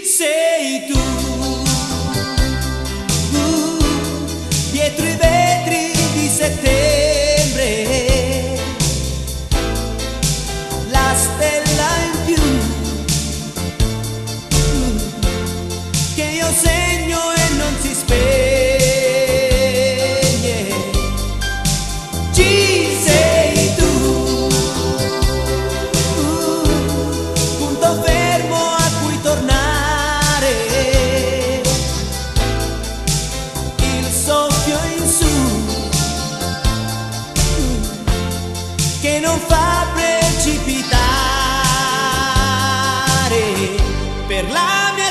sei tu, dietro i vetri di settembre, la stella in più che io segno e non si spegne. Ci sei tu, punto fermo a cui tornare, il soffio in su che non fa precipitare per la mia